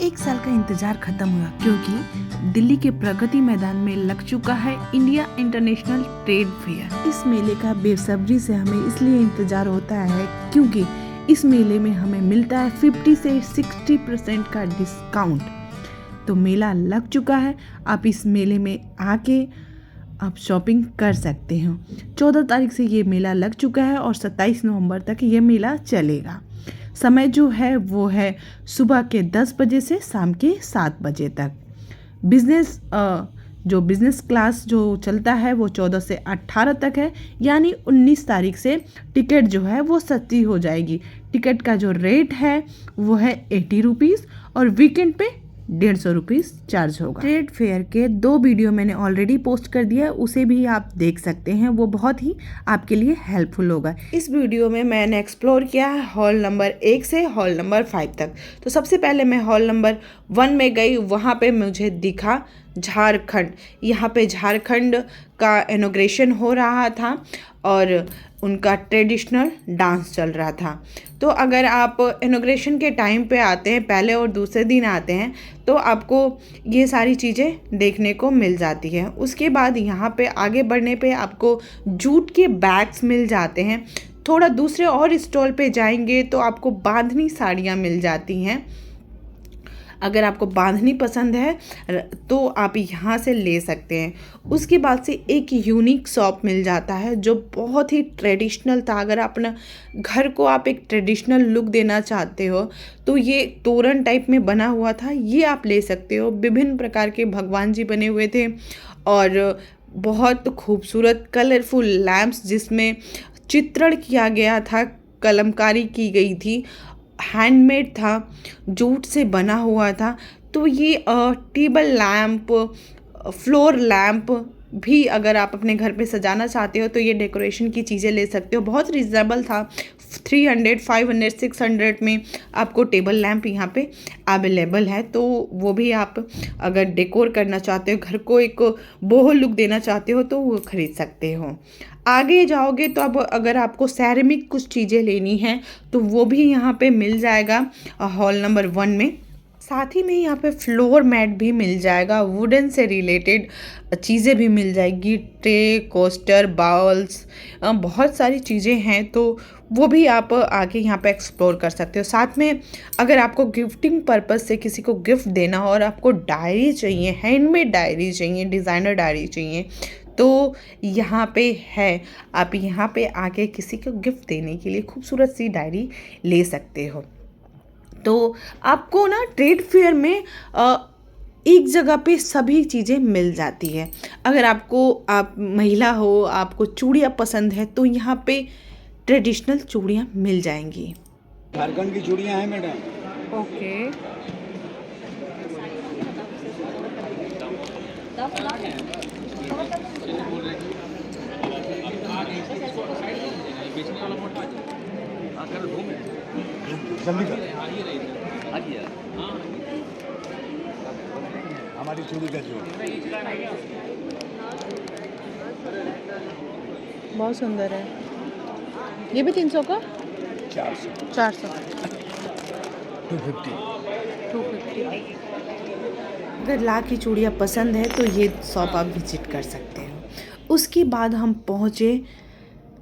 एक साल का इंतजार खत्म हुआ क्योंकि दिल्ली के प्रगति मैदान में लग चुका है इंडिया इंटरनेशनल ट्रेड फेयर। इस मेले का बेसब्री से हमें इसलिए इंतजार होता है क्योंकि इस मेले में हमें मिलता है 50 से 60% का डिस्काउंट। तो मेला लग चुका है, आप इस मेले में आके आप शॉपिंग कर सकते हो। 14 तारीख से ये मेला लग चुका है और 27 नवंबर तक ये मेला चलेगा। समय जो है वो है सुबह के 10 बजे से शाम के 7 बजे तक। बिज़नेस क्लास जो चलता है वो 14 से 18 तक है, यानी 19 तारीख से टिकट जो है वो सस्ती हो जाएगी। टिकट का जो रेट है वो है 80 रुपीज़ और वीकेंड पे 150 रुपीज़ चार्ज होगा। ट्रेड फेयर के 2 वीडियो मैंने ऑलरेडी पोस्ट कर दिया है, उसे भी आप देख सकते हैं, वो बहुत ही आपके लिए हेल्पफुल होगा। इस वीडियो में मैंने एक्सप्लोर किया है हॉल नंबर 1 से हॉल नंबर 5 तक। तो सबसे पहले मैं हॉल नंबर 1 में गई, वहाँ पे मुझे दिखा झारखंड। यहाँ पे झारखंड का इनॉग्रेशन हो रहा था और उनका ट्रेडिशनल डांस चल रहा था। तो अगर आप इनॉग्रेशन के टाइम पे आते हैं, पहले और दूसरे दिन आते हैं, तो आपको ये सारी चीज़ें देखने को मिल जाती है। उसके बाद यहाँ पे आगे बढ़ने पे आपको जूट के बैग्स मिल जाते हैं। थोड़ा दूसरे और स्टॉल पे जाएंगे तो आपको बांधनी साड़ियाँ मिल जाती हैं। अगर आपको बांधनी पसंद है तो आप यहाँ से ले सकते हैं। उसके बाद से एक यूनिक शॉप मिल जाता है जो बहुत ही ट्रेडिशनल था। अगर अपना घर को आप एक ट्रेडिशनल लुक देना चाहते हो तो ये तोरण टाइप में बना हुआ था, ये आप ले सकते हो। विभिन्न प्रकार के भगवान जी बने हुए थे और बहुत खूबसूरत कलरफुल लैम्प्स जिसमें चित्रण किया गया था, कलमकारी की गई थी, हैंडमेड था, जूट से बना हुआ था। तो ये टेबल लैम्प, फ्लोर लैम्प भी अगर आप अपने घर पे सजाना चाहते हो तो ये डेकोरेशन की चीज़ें ले सकते हो। बहुत रिजनेबल था, 300, 500, 600 में आपको टेबल लैम्प यहाँ पे अवेलेबल है। तो वो भी आप अगर डेकोर करना चाहते हो, घर को एक बोहो लुक देना चाहते हो तो वो खरीद सकते हो। आगे जाओगे तो अब अगर आपको सैरेमिक कुछ चीज़ें लेनी हैं तो वो भी यहाँ पे मिल जाएगा हॉल नंबर 1 में। साथ ही में यहाँ पे फ्लोर मैट भी मिल जाएगा, वुडन से रिलेटेड चीज़ें भी मिल जाएगी, ट्रे, कोस्टर, बाउल्स, बहुत सारी चीज़ें हैं। तो वो भी आप आके यहाँ पे एक्सप्लोर कर सकते हो। साथ में अगर आपको गिफ्टिंग पर्पस से किसी को गिफ्ट देना हो और आपको डायरी चाहिए, हैंडमेड डायरी चाहिए, डिज़ाइनर डायरी चाहिए, तो यहाँ पे है। आप यहाँ पे आके किसी को गिफ्ट देने के लिए खूबसूरत सी डायरी ले सकते हो। तो आपको ना ट्रेड फेयर में एक जगह पे सभी चीज़ें मिल जाती है। अगर आप महिला हो, आपको चूड़ियाँ पसंद है तो यहाँ पे ट्रेडिशनल चूड़ियाँ मिल जाएंगी। झारखंड की चूड़ियाँ हैं मैडम। ओके, जल्दी कर, हमारी चूड़ी का जोड़ बहुत सुंदर है। ये भी 300 का, 400, 400, 250। 250। अगर ला की चूड़ियाँ पसंद है तो ये शॉप आप विजिट कर सकते हो। उसके बाद हम पहुँचे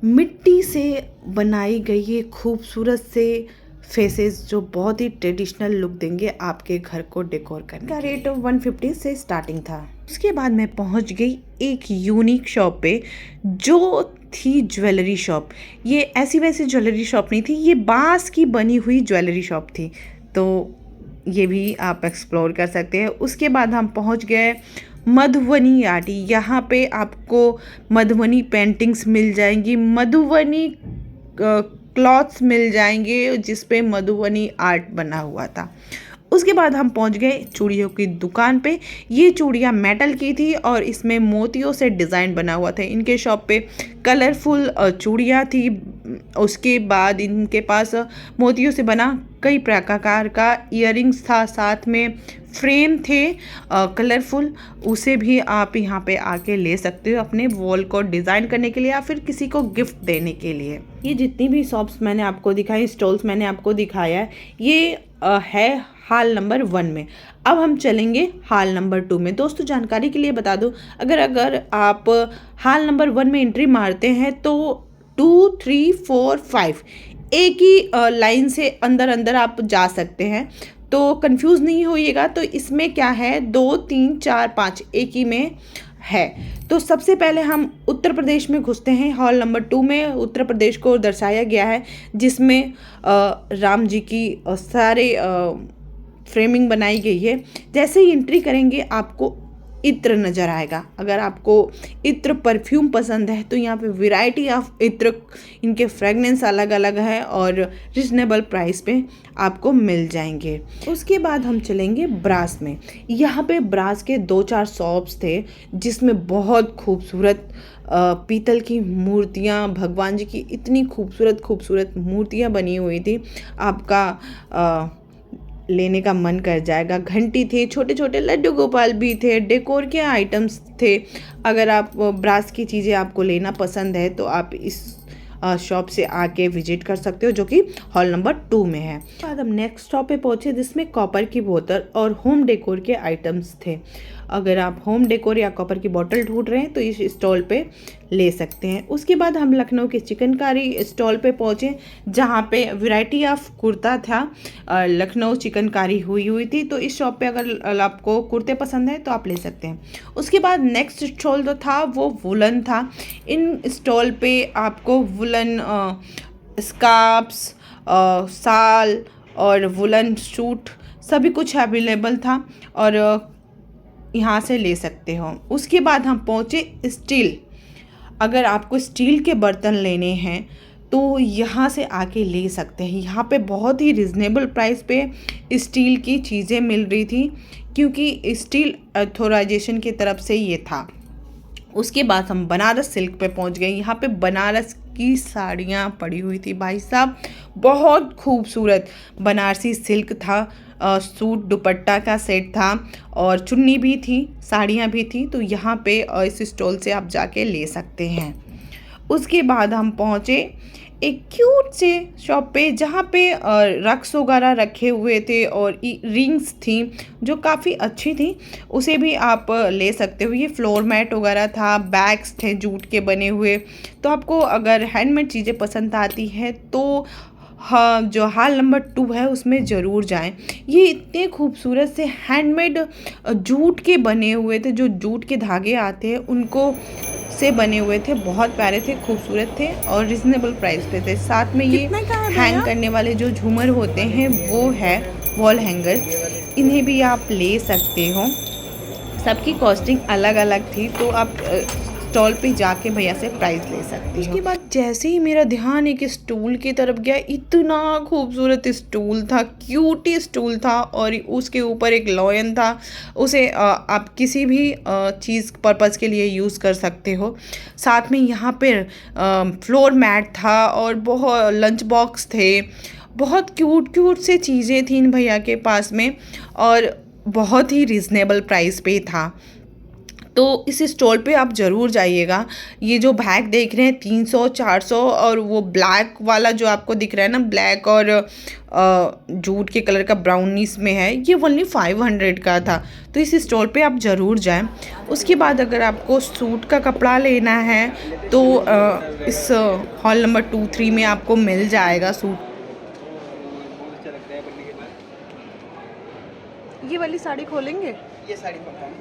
मिट्टी से बनाई गई ये खूबसूरत से फेसेस जो बहुत ही ट्रेडिशनल लुक देंगे आपके घर को डेकोर करने का। रेट 150 से स्टार्टिंग था। उसके बाद मैं पहुंच गई एक यूनिक शॉप पे जो थी ज्वेलरी शॉप। ये ऐसी वैसी ज्वेलरी शॉप नहीं थी, ये बांस की बनी हुई ज्वेलरी शॉप थी। तो ये भी आप एक्सप्लोर कर सकते हैं। उसके बाद हम पहुंच गए मधुबनी आर्ट। यहाँ पे आपको मधुबनी पेंटिंग्स मिल जाएंगी, मधुबनी क्लॉथ्स मिल जाएंगे जिस पे मधुबनी आर्ट बना हुआ था। उसके बाद हम पहुंच गए चूड़ियों की दुकान पे। ये चूड़ियाँ मेटल की थी और इसमें मोतियों से डिज़ाइन बना हुआ था। इनके शॉप पे कलरफुल चूड़ियाँ थी। उसके बाद इनके पास मोतियों से बना कई प्रकार का इयररिंग्स था, साथ में फ्रेम थे कलरफुल, उसे भी आप यहाँ पे आके ले सकते हो अपने वॉल को डिज़ाइन करने के लिए या फिर किसी को गिफ्ट देने के लिए। ये जितनी भी शॉप्स मैंने आपको दिखाई, स्टॉल्स मैंने आपको दिखाया है, ये है हाल नंबर 1 में। अब हम चलेंगे हाल नंबर 2 में। दोस्तों जानकारी के लिए बता दूं, अगर आप हाल नंबर 1 में एंट्री मारते हैं तो 2, 3, 4, 5 एक ही लाइन से अंदर अंदर आप जा सकते हैं, तो कंफ्यूज नहीं होइएगा। तो इसमें क्या है, 2, 3, 4, 5 एक ही में है। तो सबसे पहले हम उत्तर प्रदेश में घुसते हैं। हॉल नंबर 2 में उत्तर प्रदेश को दर्शाया गया है, जिसमें राम जी की सारे फ्रेमिंग बनाई गई है। जैसे ही एंट्री करेंगे आपको इत्र नज़र आएगा। अगर आपको इत्र परफ्यूम पसंद है तो यहाँ पे वैरायटी ऑफ इत्र, इनके फ्रेगनेंस अलग अलग है और रिजनेबल प्राइस पे आपको मिल जाएंगे। उसके बाद हम चलेंगे ब्रास में। यहाँ पे ब्रास के 2-4 शॉप्स थे, जिसमें बहुत खूबसूरत पीतल की मूर्तियाँ, भगवान जी की इतनी खूबसूरत मूर्तियाँ बनी हुई थी, आपका लेने का मन कर जाएगा। घंटी थी, छोटे छोटे लड्डू गोपाल भी थे, डेकोर के आइटम्स थे। अगर आप ब्रास की चीज़ें आपको लेना पसंद है तो आप इस शॉप से आके विजिट कर सकते हो, जो कि हॉल नंबर 2 में है। बाद हम नेक्स्ट शॉप पे पहुंचे, जिसमें कॉपर की बोतल और होम डेकोर के आइटम्स थे। अगर आप होम डेकोर या कॉपर की बोतल ढूंढ रहे हैं तो इस स्टॉल पे ले सकते हैं। उसके बाद हम लखनऊ के चिकनकारी स्टॉल पे पहुंचे, जहाँ पे वैरायटी ऑफ कुर्ता था। लखनऊ चिकनकारी हुई थी। तो इस शॉप पे अगर आपको कुर्ते पसंद है तो आप ले सकते हैं। उसके बाद नेक्स्ट स्टॉल जो था वो वुलन था। इन स्टॉल पे आपको वुलन स्कार्फ्स, शाल और वुलन सूट सभी कुछ अवेलेबल था और यहाँ से ले सकते हो। उसके बाद हम पहुँचे स्टील। अगर आपको स्टील के बर्तन लेने हैं तो यहाँ से आके ले सकते हैं। यहाँ पे बहुत ही रिजनेबल प्राइस पे स्टील की चीज़ें मिल रही थी, क्योंकि स्टील अथॉराइजेशन की तरफ से ये था। उसके बाद हम बनारस सिल्क पे पहुँच गए। यहाँ पे बनारस की साड़ियाँ पड़ी हुई थी भाई साहब, बहुत खूबसूरत बनारसी सिल्क था। सूट दुपट्टा का सेट था और चुन्नी भी थी, साड़ियाँ भी थी। तो यहाँ पे इस स्टॉल से आप जाके ले सकते हैं। उसके बाद हम पहुँचे एक क्यूट से शॉप पे, जहाँ पे रक्स वगैरह रखे हुए थे और रिंग्स थी जो काफ़ी अच्छी थी, उसे भी आप ले सकते हो। ये फ्लोर मैट वगैरह था, बैग्स थे जूट के बने हुए। तो आपको अगर हैंडमेड चीज़ें पसंद आती है तो हाँ, जो हाल नंबर 2 है उसमें ज़रूर जाएं। ये इतने खूबसूरत से हैंडमेड जूट के बने हुए थे, जो जूट के धागे आते हैं उनको से बने हुए थे, बहुत प्यारे थे, खूबसूरत थे और रिजनेबल प्राइस पे थे। साथ में ये हैंग करने वाले जो झूमर होते हैं वो है वॉल हैंगर, इन्हें भी आप ले सकते हो। सबकी कॉस्टिंग अलग अलग थी, तो आप स्टॉल पे जाके भैया से प्राइस ले सकते हो। उसके बाद जैसे ही मेरा ध्यान एक स्टूल की तरफ गया, इतना खूबसूरत स्टूल था, क्यूटी स्टूल था और उसके ऊपर एक लॉयन था। उसे आप किसी भी चीज़ पर्पज़ के लिए यूज़ कर सकते हो। साथ में यहाँ पे फ्लोर मैट था और बहुत लंच बॉक्स थे, बहुत क्यूट से चीज़ें थी इन भैया के पास में और बहुत ही रिजनेबल प्राइस पे था। तो इस स्टॉल पे आप ज़रूर जाइएगा। ये जो बैग देख रहे हैं 300, 400 और वो ब्लैक वाला जो आपको दिख रहा है ना, ब्लैक और जूट के कलर का ब्राउनिश में है, ये ओनली 500 का था। तो इस स्टॉल पे आप ज़रूर जाएं। उसके बाद अगर आपको सूट का कपड़ा लेना है तो इस हॉल नंबर 2, 3 में आपको मिल जाएगा सूट। ये वाली साड़ी खोलेंगे? ये साड़ी पता है,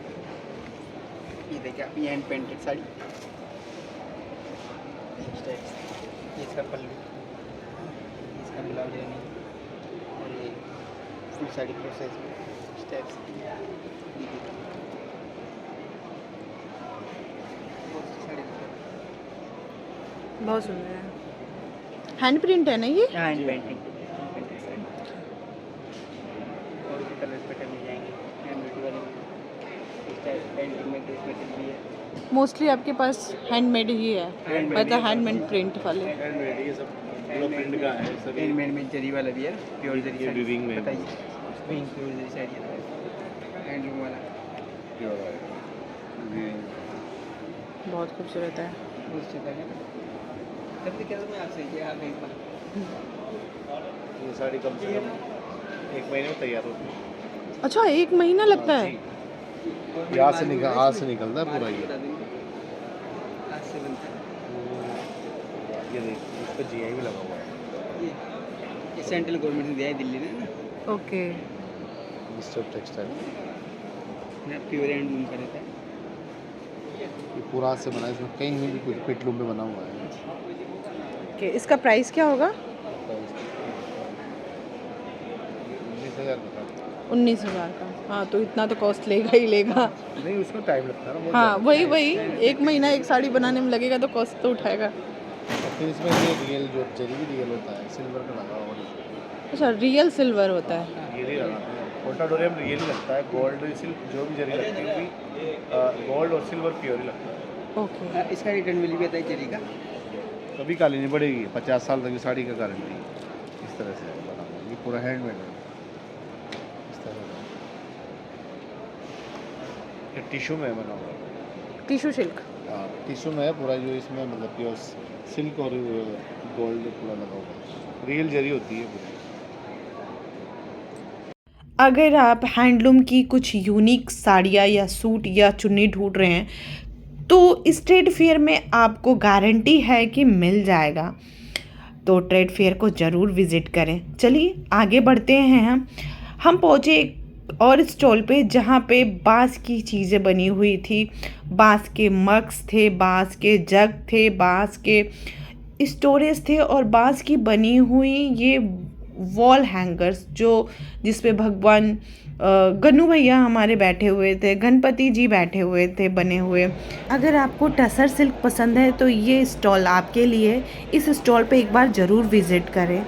ये देखिए आप, ये हैंड पेंटेड साड़ी, ये इसका पल्लू, इसका ब्लाउज है और ये फुल साड़ी प्रोसेस स्टेप्स। बहुत सुंदर है, हैंड प्रिंट है ना ये? हैंड पेंटिंग साड़ी और भी कलर्स पे मिल जाएंगे। हैंड वाले पेंटिंग में तो इसमें भी है। मोस्टली आपके पास हैंडमेड ही है, मतलब हैंडमेड प्रिंट वाले। हैंडमेड ये सब पूरा प्रिंट का है सर। हैंडमेड में जरी वाला भी है, प्योर जरी साड़ी। वीविंग में बताइए, विंग प्योर जरी साड़ी है, हैंडलूम वाला प्योर है, वीविंग बहुत खूबसूरत है। बहुत अच्छा है। तब भी क्या मैं आपसे, ये आप एक बार ये साड़ी कम से कम 1 महीने में तैयार होती है। अच्छा 1 महीना लगता है। यहाँ से आज से निकलता है पूरा ये। आज से बनता है ये देख, इस पर GI भी लगा हुआ है। ये सेंट्रल गवर्नमेंट ने दिया है दिल्ली ने ना। Okay. Ministry of textile. Pure handloom का रहता है। ये पूरा हाथ से बना है, इसमें कहीं भी कुछ पिटलूम में बना हुआ है। ओके, इसका प्राइस क्या होगा? 19,000 का। 19,000 का। हाँ तो इतना तो कॉस्ट लेगा ही लेगा। नहीं, उसमें टाइम लगता है ना बहुत हाँ ज़्यादा। वही 1 महीना एक साड़ी बनाने में लगेगा तो कॉस्ट तो उठाएगा। और फिर इसमें ये रियल जो जरी भी रियल होता है, सिल्वर का लगा हुआ है। अच्छा रियल सिल्वर होता है। रियल ही लगाते हैं। पोर्टाडोरियम रियल ही लगता है, गोल्ड सिल्क जो भी जरी लगती है भी गोल्ड और सिल्वर प्योर ही लगता है। ओके। इसका रिटर्न बिल भी आता है जरी का। कभी काली नहीं बढ़ेगी, 50 साल तक की साड़ी का गारंटी इस तरह से बना हुआ है। ये पूरा हैंडमेड है इस तरह का। ये टिश्यू में बना हुआ है। Tissue silk. हाँ टिश्यू में है पूरा, जो इसमें मतलब प्योर सिल्क और गोल्ड पूरा लगा हुआ है, रियल जरी होती है पूरी। अगर आप हैंडलूम की कुछ यूनिक साड़ियाँ या सूट या चुन्नी ढूंढ रहे हैं तो इस ट्रेड फेयर में आपको गारंटी है कि मिल जाएगा। तो ट्रेड फेयर को ज़रूर विज़िट करें। चलिए आगे बढ़ते हैं। हम पहुँचे एक और स्टॉल पे जहाँ पे बांस की चीज़ें बनी हुई थी। बांस के मग्स थे, बांस के जग थे, बांस के स्टोरेज थे और बांस की बनी हुई ये वॉल हैंगर्स जिस पे भगवान गन्नू भैया हमारे बैठे हुए थे, गणपति जी बैठे हुए थे बने हुए। अगर आपको टसर सिल्क पसंद है तो ये स्टॉल आपके लिए। इस स्टॉल पे एक बार ज़रूर विज़िट करें।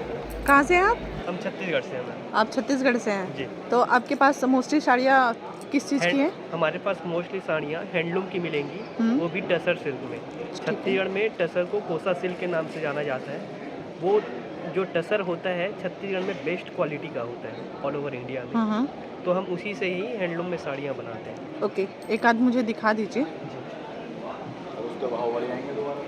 कहाँ से हैं आप? हम छत्तीसगढ़ से हैं मैम। आप छत्तीसगढ़ से हैं जी। तो आपके पास मोस्टली साड़ियाँ किस चीज़ की हैं? हमारे पास मोस्टली साड़ियाँ हैंडलूम की मिलेंगी, वो भी टसर सिल्क में। छत्तीसगढ़ में टसर को कोसा सिल्क के नाम से जाना जाता है। वो जो टसर होता है छत्तीसगढ़ में बेस्ट क्वालिटी का होता है ऑल ओवर इंडिया में। हाँ। तो हम उसी से ही हैंडलूम में साड़ियाँ बनाते हैं। ओके, एक आध मुझे दिखा दीजिए। उसके भाव बढ़ जाएंगे दोबारा।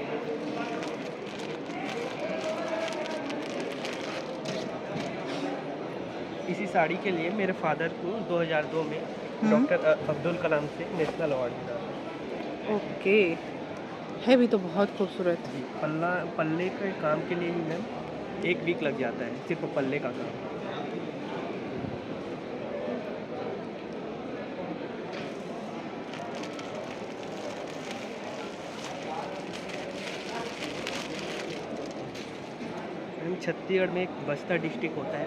इसी साड़ी के लिए मेरे फादर को 2002 में डॉक्टर अब्दुल कलाम से नेशनल अवार्ड मिला। ओके, है भी तो बहुत खूबसूरत। जी, पल्ले के काम के लिए ही मैम 1 वीक लग जाता है सिर्फ पल्ले का काम। छत्तीसगढ़ में एक बस्तर डिस्ट्रिक्ट होता है,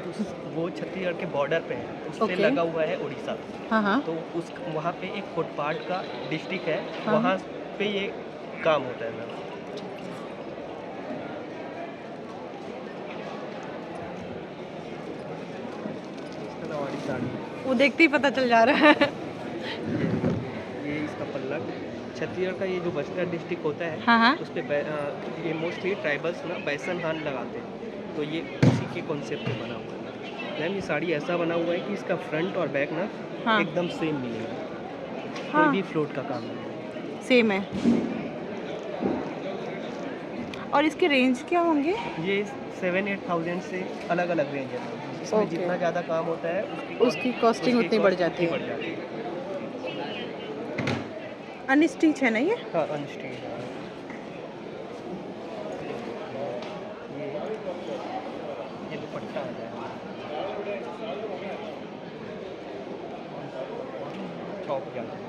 वो छत्तीसगढ़ के बॉर्डर पे है, उससे Okay. लगा हुआ है उड़ीसा। हाँ। तो उस वहाँ पे एक फुटपाथ का डिस्ट्रिक्ट है, हाँ। वहाँ पे ये काम होता है मैम। वो देखते ही पता चल जा रहा है। ये इसका पल्लव छत्तीसगढ़ का ये जो बस्तर डिस्ट्रिक्ट होता है, हाँ। उस पे ये मोस्टली ट्राइबल्स ना बैसन हान लगाते हैं, तो ये उसी के कॉन्सेप्ट पे बना हुआ है मैम। ये साड़ी ऐसा बना हुआ है कि इसका फ्रंट और बैक ना हाँ। एकदम सेम मिलेगा। हाँ। कोई भी फ्लोट का काम नहीं है। सेम है। और इसके रेंज क्या होंगे? ये 7-8 थाउजेंड से अलग अलग रेंज है। इसमें Okay. जितना ज़्यादा काम होता है उसकी कॉस्टिंग उतनी बढ़ जाती है। अनस्टिच है ना ये? हाँ अनस्टेड। ये दुपट्टा आ जाएगा, चौक जाता है।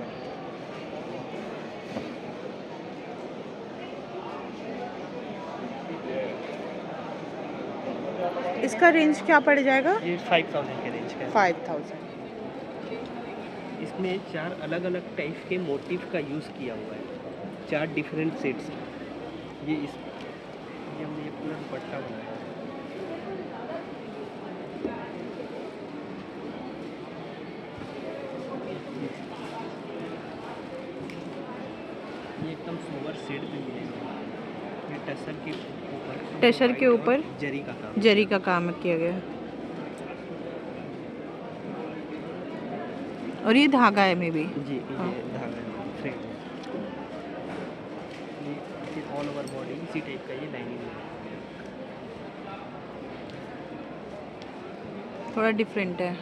इसका रेंज क्या पड़ जाएगा? ये 5000 के रेंज का है। 5000। इसमें 4 अलग अलग टाइप के मोटिव का यूज़ किया हुआ है, 4 डिफरेंट सेट्स। ये हमने ये पूरा दुपट्टा बनाया है। ये एकदम सोवर सेट पे मिलेगा। ये टसर के ऊपर जरी का काम। जरी का काम किया गया है। और ये धागा है मे बी। जी, हाँ। ये धागा है, थ्रेड है। ये ऑल ओवर बॉडी इसी टाइप का ये लाइनिंग है। थोड़ा डिफरेंट है।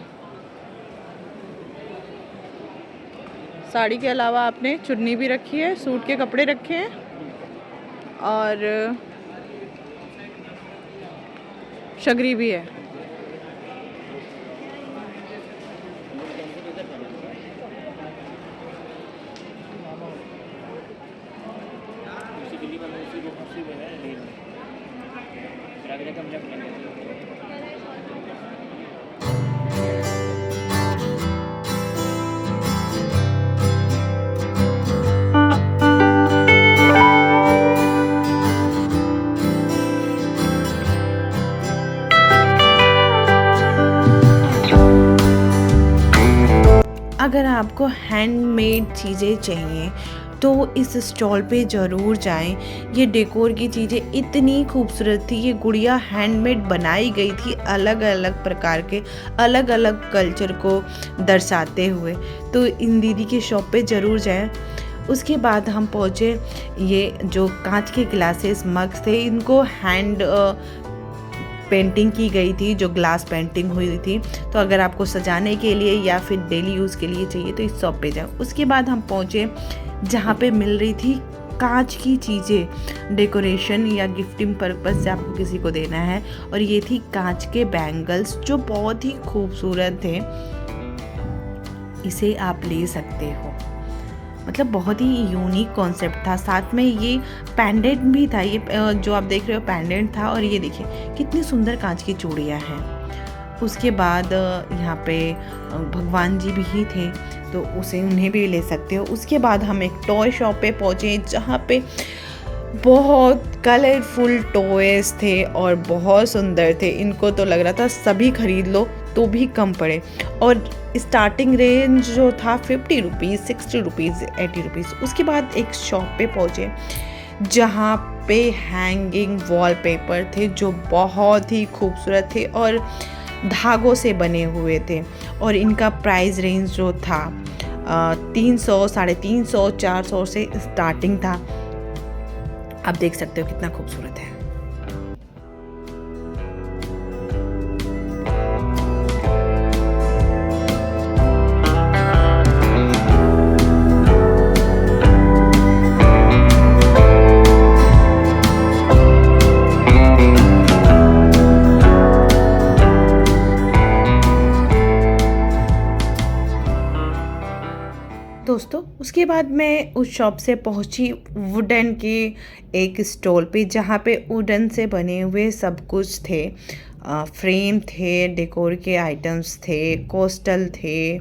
साड़ी के अलावा आपने चुन्नी भी रखी है, सूट के कपड़े रखे हैं और शगरी भी है। अगर आपको हैंडमेड चीज़ें चाहिए तो इस स्टॉल पे ज़रूर जाएं। ये डेकोर की चीज़ें इतनी खूबसूरत थी। ये गुड़िया हैंडमेड बनाई गई थी अलग अलग प्रकार के, अलग अलग कल्चर को दर्शाते हुए। तो इन दीदी के शॉप पे ज़रूर जाएं। उसके बाद हम पहुँचे, ये जो कांच के ग्लासेस मग्स थे, इनको हैंड पेंटिंग की गई थी, जो ग्लास पेंटिंग हुई थी। तो अगर आपको सजाने के लिए या फिर डेली यूज़ के लिए चाहिए तो इस शॉप पे जाओ। उसके बाद हम पहुँचे जहाँ पे मिल रही थी कांच की चीज़ें, डेकोरेशन या गिफ्टिंग पर्पस से आपको किसी को देना है। और ये थी कांच के बैंगल्स जो बहुत ही खूबसूरत थे। इसे आप ले सकते हो, मतलब बहुत ही यूनिक कॉन्सेप्ट था। साथ में ये पेंडेंट भी था, ये जो आप देख रहे हो पेंडेंट था। और ये देखिए कितनी सुंदर कांच की चूड़ियाँ हैं। उसके बाद यहाँ पे भगवान जी भी ही थे, तो उन्हें भी ले सकते हो। उसके बाद हम एक टॉय शॉप पे पहुँचे जहाँ पे बहुत कलरफुल टॉयज़ थे और बहुत सुंदर थे। इनको तो लग रहा था सभी खरीद लो तो भी कम पड़े। और स्टार्टिंग रेंज जो था 50 रुपीज़, 60 रुपीज़, 80 रुपीज़। उसके बाद एक शॉप पे पहुँचे जहाँ पे हैंगिंग वॉलपेपर थे जो बहुत ही खूबसूरत थे और धागों से बने हुए थे। और इनका प्राइस रेंज जो था 300, 350, 400 से स्टार्टिंग था। आप देख सकते हो कितना खूबसूरत है। दोस्तों उसके बाद मैं उस शॉप से पहुंची वुडन के एक स्टॉल पे जहाँ पे वुडन से बने हुए सब कुछ थे। फ्रेम थे, डेकोर के आइटम्स थे, कोस्टल थे,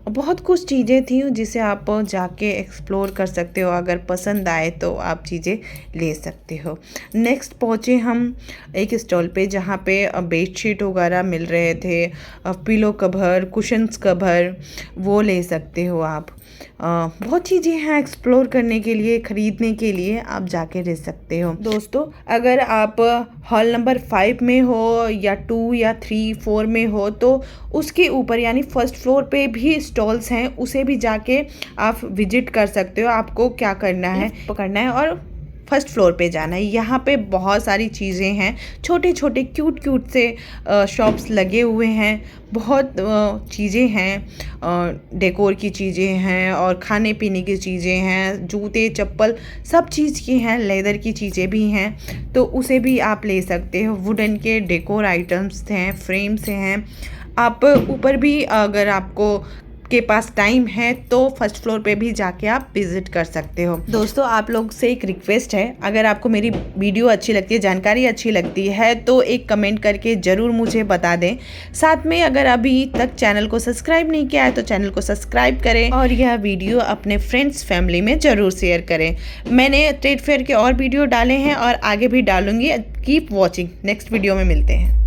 बहुत कुछ चीज़ें थी जिसे आप जाके एक्सप्लोर कर सकते हो। अगर पसंद आए तो आप चीज़ें ले सकते हो। नेक्स्ट पहुँचे हम एक स्टॉल पे जहाँ पे बेडशीट वगैरह मिल रहे थे, पिलो कवर, कुशन्स कवर, वो ले सकते हो आप। बहुत चीज़ें हैं एक्सप्लोर करने के लिए, ख़रीदने के लिए, आप जाके ले सकते हो। दोस्तों अगर आप हॉल नंबर 5 में हो या 2 या 3, 4 में हो तो उसके ऊपर यानी फर्स्ट फ्लोर पे भी स्टॉल्स हैं, उसे भी जाके आप विजिट कर सकते हो। आपको क्या करना है, पकड़ना है और फर्स्ट फ्लोर पे जाना है। यहाँ पे बहुत सारी चीज़ें हैं, छोटे छोटे क्यूट से शॉप्स लगे हुए हैं। बहुत चीज़ें हैं, डेकोर की चीज़ें हैं और खाने पीने की चीज़ें हैं, जूते चप्पल सब चीज़ की हैं, लेदर की चीज़ें भी हैं, तो उसे भी आप ले सकते हो। वुडन के डेकोर आइटम्स हैं, फ्रेम्स हैं। आप ऊपर भी अगर आपको के पास टाइम है तो फर्स्ट फ्लोर पे भी जाके आप विजिट कर सकते हो। दोस्तों आप लोग से एक रिक्वेस्ट है, अगर आपको मेरी वीडियो अच्छी लगती है, जानकारी अच्छी लगती है तो एक कमेंट करके ज़रूर मुझे बता दें। साथ में अगर अभी तक चैनल को सब्सक्राइब नहीं किया है तो चैनल को सब्सक्राइब करें और यह वीडियो अपने फ्रेंड्स फैमिली में ज़रूर शेयर करें। मैंने ट्रेड फेयर के और वीडियो डाले हैं और आगे भी डालूंगी। Keep watching. नेक्स्ट वीडियो में मिलते हैं।